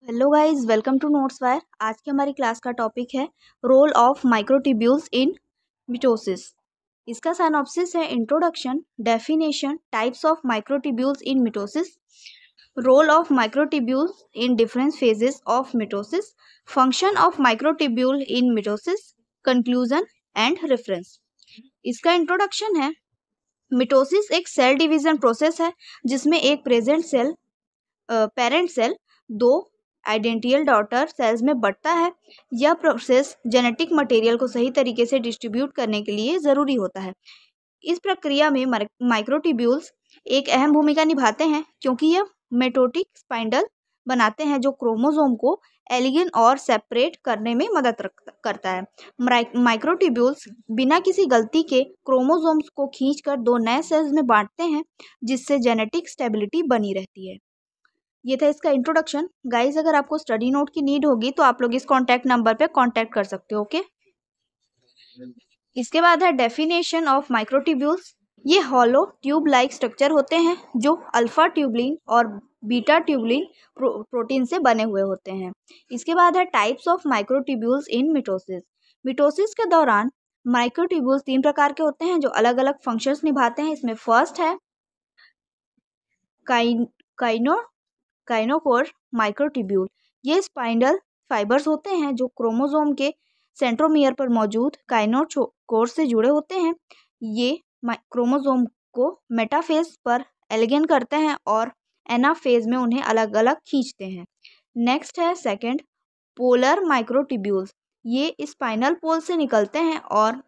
Hello guys, welcome to notes wire. आज की हमारी क्लास का टॉपिक है role of microtubules in mitosis. इसका साइनॉप्सिस है introduction, definition, types of microtubules in mitosis, role of microtubules in different phases of mitosis, function of microtubule in mitosis, conclusion and reference. इसका introduction है, mitosis एक cell division process है जिसमें एक parent cell दो आइडेंटियल daughter cells में बढ़ता है। यह प्रोसेस जेनेटिक मटेरियल को सही तरीके से डिस्ट्रीब्यूट करने के लिए ज़रूरी होता है। इस प्रक्रिया में माइक्रोट्यूब्यूल्स एक अहम भूमिका निभाते हैं क्योंकि यह मेटोटिक स्पाइंडल बनाते हैं जो क्रोमोसोम को एलिगन और सेपरेट करने में मदद करता है। माइक्रोट्यूब्यूल्स बिना किसी गलती के क्रोमोसोम्स को खींचकर दो नए सेल्स में बांटते हैं जिससे जेनेटिक स्टेबिलिटी बनी रहती है। ये था इसका इंट्रोडक्शन। गाइस, अगर आपको स्टडी नोट की नीड होगी तो आप लोग इस कॉन्टैक्ट नंबर पे कॉन्टैक्ट कर सकते हो। ओके, इसके बाद है डेफिनेशन ऑफ माइक्रोट्यूब्यूल्स। ये हॉलो ट्यूब लाइक स्ट्रक्चर होते हैं जो अल्फा ट्यूबलिन और बीटा ट्यूबलिन प्रोटीन से बने हुए होते हैं। इसके बाद है types of microtubules in mitosis. Mitosis के दौरान माइक्रोट्यूब्यूल्स 3 प्रकार के होते हैं जो अलग अलग फंक्शंस निभाते हैं। इसमें फर्स्ट है काइनोकोर माइक्रोट्यूब्यूल। ये स्पाइंडल फाइबर्स होते हैं जो क्रोमोसोम के सेंट्रोमियर पर मौजूद काइनोकोर से जुड़े होते हैं। ये क्रोमोसोम को मेटाफेज पर एलिगन करते हैं और एनाफेज में उन्हें अलग अलग खींचते हैं। नेक्स्ट है सेकंड, पोलर माइक्रोट्यूब्यूल्स। ये स्पाइनल पोल से निकलते हैं और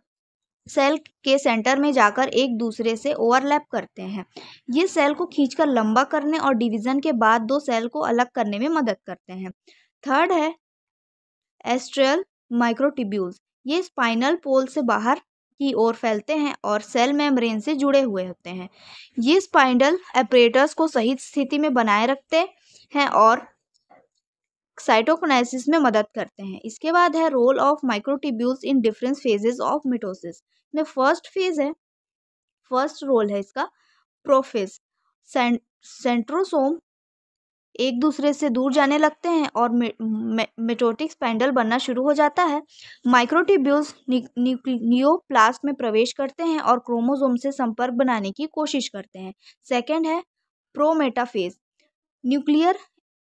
सेल के सेंटर में जाकर एक दूसरे से ओवरलैप करते हैं। ये सेल को खींचकर लंबा करने और डिवीजन के बाद दो सेल को अलग करने में मदद करते हैं। थर्ड है एस्ट्रियल माइक्रोट्यूब्यूल्स। ये स्पाइनल पोल से बाहर की ओर फैलते हैं और सेल मेम्ब्रेन से जुड़े हुए होते हैं। ये स्पाइनल एपरेटर्स को सही स्थिति में बनाए रखते हैं और साइटोकिनेसिस में मदद करते हैं। इसके बाद है role of microtubules in different phases of mitosis. में फर्स्ट फेज है, फर्स्ट रोल है इसका प्रोफेज। सेंट्रोसोम एक दूसरे से दूर जाने लगते हैं और मिटोटिक स्पाइंडल बनना शुरू हो जाता है। माइक्रोट्यूब्यूल्स न्यूक्लियोप्लास्ट में प्रवेश करते हैं और क्रोमोसोम से संपर्क बनाने की कोशिश करते हैं। सेकेंड है प्रोमेटाफेज। न्यूक्लियर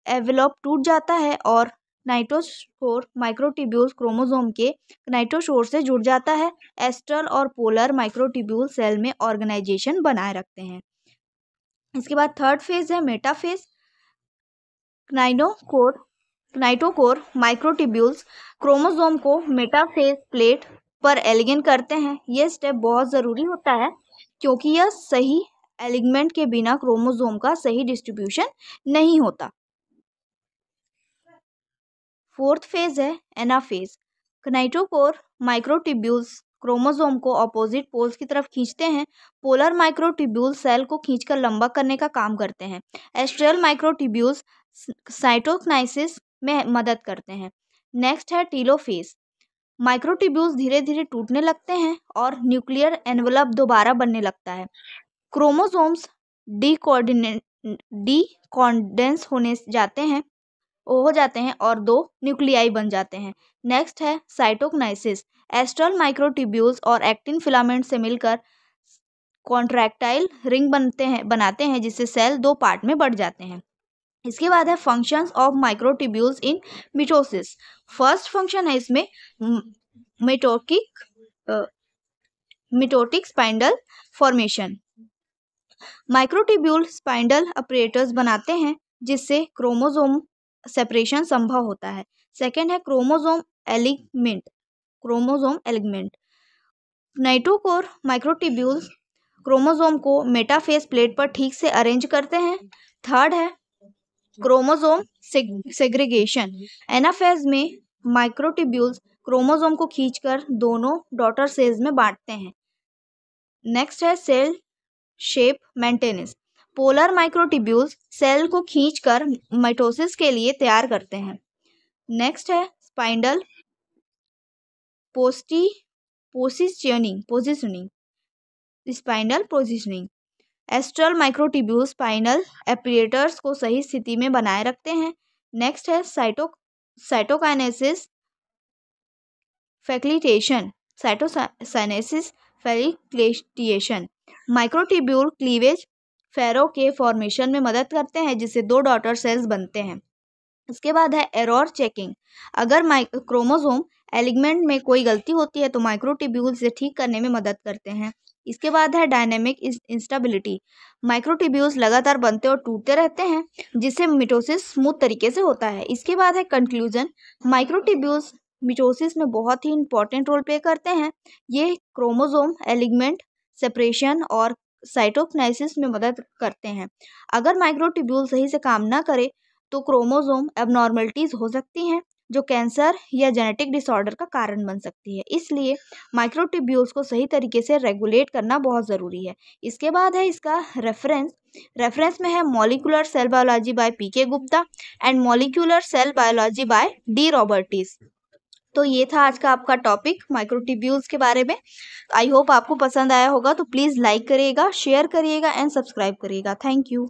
एनवेलप टूट जाता है और नाइट्रोस्पोर माइक्रोट्यूब्यूल्स क्रोमोसोम के नाइट्रोसोर से जुड़ जाता है। एस्ट्रल और पोलर माइक्रोट्यूब्यूल सेल में ऑर्गेनाइजेशन बनाए रखते हैं। इसके बाद थर्ड फेज है मेटाफेज। नाइटोकोर माइक्रोट्यूब्यूल्स क्रोमोसोम को मेटाफेज प्लेट पर एलिगन करते हैं। यह स्टेप बहुत ज़रूरी होता है क्योंकि यह सही एलिगमेंट के बिना क्रोमोसोम का सही डिस्ट्रीब्यूशन नहीं होता। फोर्थ फेज है एनाफेज। नाइटोकोर माइक्रोट्यूब्यूल्स क्रोमोसोम को अपोजिट पोल्स की तरफ खींचते हैं। पोलर माइक्रोट्यूब्यूल्स सेल को खींचकर लंबा करने का काम करते हैं। एस्ट्रियल माइक्रोट्यूब्यूल्स साइटोकिनेसिस में मदद करते हैं। नेक्स्ट है टीलोफेज। माइक्रोट्यूब्यूल्स धीरे धीरे टूटने लगते हैं और न्यूक्लियर एनवेलप दोबारा बनने लगता है। क्रोमोसोम्स डीकॉन्डेंस हो जाते हैं और दो न्यूक्लियाई बन जाते हैं। नेक्स्ट है साइटोकिनेसिस। एस्ट्रल माइक्रोट्यूब्यूल्स और एक्टिन फिलामेंट से मिलकर कॉन्ट्रैक्टाइल रिंग बनाते हैं जिससे सेल दो पार्ट में बढ़ जाते हैं। इसके बाद है functions of microtubules in mitosis. First function है इसमें mitotic spindle formation. Microtubule spindle apparatus बनाते हैं जिससे क्रोमोसोम सेपरेशन संभव होता है। सेकेंड है क्रोमोसोम एलिगमेंट। नाइटोकोर माइक्रोट्यूब्यूल्स क्रोमोसोम को मेटाफेज प्लेट पर ठीक से अरेंज करते हैं। थर्ड है क्रोमोसोम सेग्रीगेशन। एनाफेज में माइक्रोट्यूब्यूल्स क्रोमोसोम को खींचकर दोनों डॉटर सेल्स में बांटते हैं। नेक्स्ट है cell shape maintenance. Polar microtubules cell को खींचकर माइटोसिस के लिए तैयार करते हैं। नेक्स्ट है spindle positioning. Astral microtubules spinal apparatus को सही स्थिति में बनाए रखते हैं। नेक्स्ट है cytokinesis facilitation. Cytokinesis facilitation microtubule cleavage furrow के फॉर्मेशन में मदद करते हैं, जिससे 2 डॉटर सेल्स बनते हैं। इसके बाद है एरर चेकिंग। अगर क्रोमोसोम एलिगमेंट में कोई गलती होती है तो माइक्रोट्यूब्यूल से ठीक करने में मदद करते हैं। इसके बाद है डायनेमिक इंस्टेबिलिटी। माइक्रोट्यूब्यूल्स लगातार बनते और टूटते रहते हैं, जिससे मिटोसिस स्मूथ तरीके से होता है। इसके बाद है कंक्लूजन। माइक्रोट्यूब्यूल्स मिटोसिस में बहुत ही इंपॉर्टेंट रोल प्ले करते हैं। ये क्रोमोसोम एलिगमेंट सेपरेशन और साइटोकिनेसिस में मदद करते हैं। अगर माइक्रोट्यूब्यूल सही से काम ना करे तो क्रोमोसोम एबनॉर्मलिटीज हो सकती हैं, जो कैंसर या जेनेटिक डिसऑर्डर का कारण बन सकती है। इसलिए माइक्रोट्यूब्यूल्स को सही तरीके से रेगुलेट करना बहुत ज़रूरी है। इसके बाद है इसका रेफरेंस में है molecular cell biology by PK Gupta and molecular cell biology by De Robertis. तो ये था आज का आपका टॉपिक माइक्रोट्यूब्यूल्स के बारे में। आई होप आपको पसंद आया होगा, तो प्लीज़ लाइक करिएगा, शेयर करिएगा एंड सब्सक्राइब करिएगा। Thank you.